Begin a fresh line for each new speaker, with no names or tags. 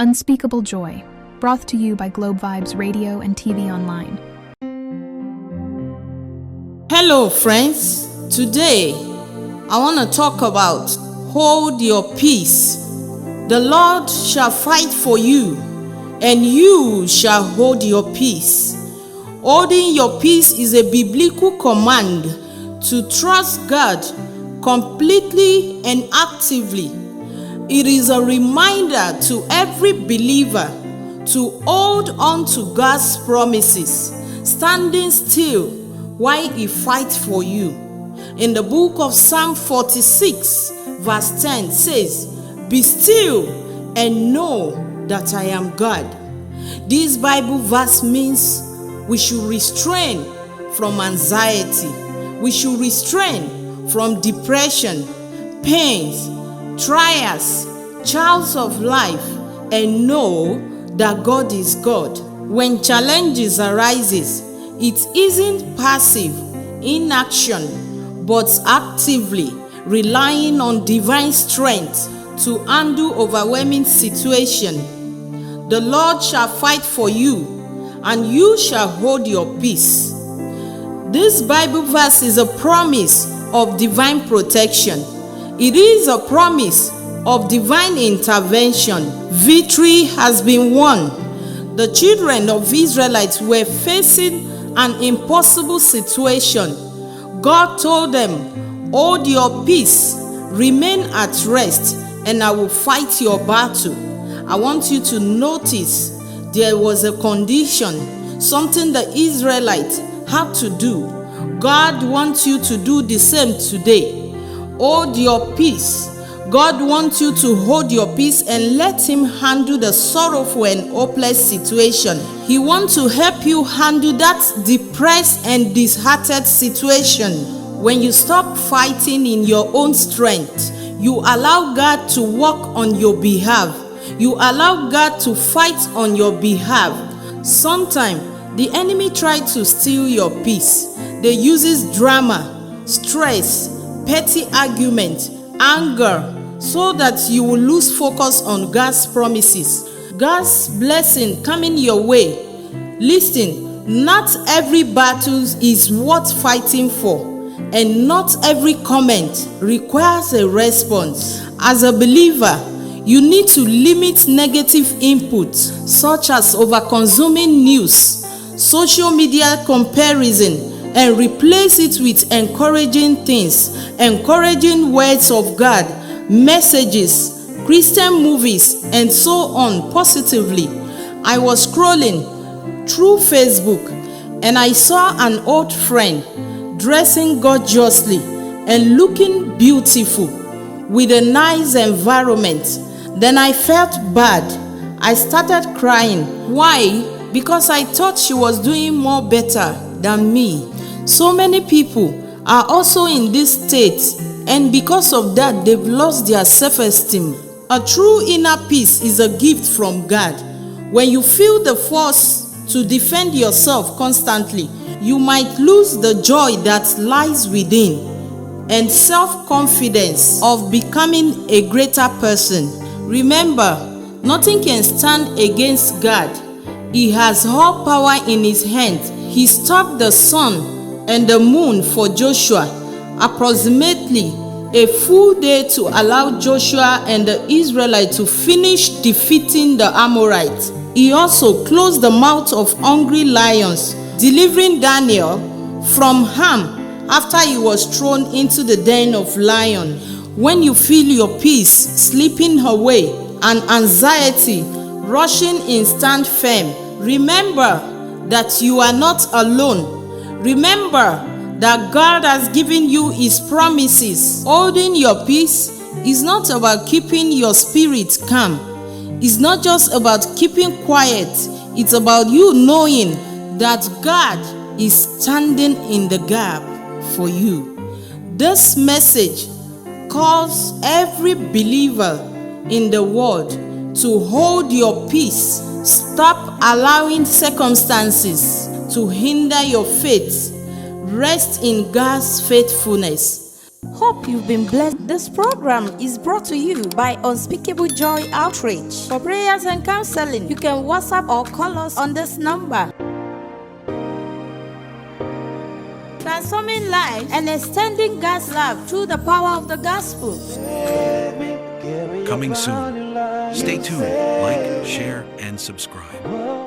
Unspeakable Joy, brought to you by Globe Vibes Radio and TV Online.
Hello friends, today I want to talk about hold your peace. The Lord shall fight for you and you shall hold your peace. Holding your peace is a biblical command to trust God completely and actively. It is a reminder to every believer to hold on to God's promises, standing still while He fights for you. In the book of Psalm 46, verse 10 says, "Be still and know that I am God." This Bible verse means we should restrain from anxiety. We should restrain from depression, pains, trials, trials of life, and know that God is God. When challenges arises, it isn't passive inaction, but actively relying on divine strength to handle overwhelming situation. The Lord shall fight for you, and you shall hold your peace. This Bible verse is a promise of divine protection. It is a promise of divine intervention. Victory has been won. The children of Israelites were facing an impossible situation. God told them, "Hold your peace, remain at rest, and I will fight your battle." I want you to notice there was a condition, something the Israelites had to do. God wants you to do the same today. Hold your peace. God wants you to hold your peace and let Him handle the sorrowful and hopeless situation. He wants to help you handle that depressed and disheartened situation. When you stop fighting in your own strength, you allow God to work on your behalf. You allow God to fight on your behalf. Sometimes the enemy tries to steal your peace. They uses drama, stress, petty argument, anger, so that you will lose focus on God's promises. God's blessing coming your way. Listen, not every battle is worth fighting for, and not every comment requires a response. As a believer, you need to limit negative input, such as over-consuming news, social media comparison, and replace it with encouraging things, encouraging words of God, messages, Christian movies, and so on positively. I was scrolling through Facebook and I saw an old friend dressing gorgeously and looking beautiful with a nice environment. Then I felt bad. I started crying. Why? Because I thought she was doing more better than me. So many people are also in this state, and because of that, they've lost their self-esteem. A true inner peace is a gift from God. When you feel the force to defend yourself constantly, you might lose the joy that lies within and self-confidence of becoming a greater person. Remember, nothing can stand against God. He has all power in His hand. He stopped the sun and the moon for Joshua, approximately a full day, to allow Joshua and the Israelites to finish defeating the Amorites. He also closed the mouth of hungry lions, delivering Daniel from harm after he was thrown into the den of lions. When you feel your peace slipping away and anxiety rushing in, stand firm. Remember that you are not alone. Remember that God has given you His promises. Holding your peace is not about keeping your spirit calm. It's not just about keeping quiet. It's about you knowing that God is standing in the gap for you. This message calls every believer in the world to hold your peace. Stop allowing circumstances to hinder your faith. Rest in God's faithfulness.
Hope you've been blessed. This program is brought to you by Unspeakable Joy Outreach. For prayers and counseling, you can WhatsApp or call us on this number. Transforming lives and extending God's love through the power of the gospel.
Coming soon. Stay tuned, like, share, and subscribe.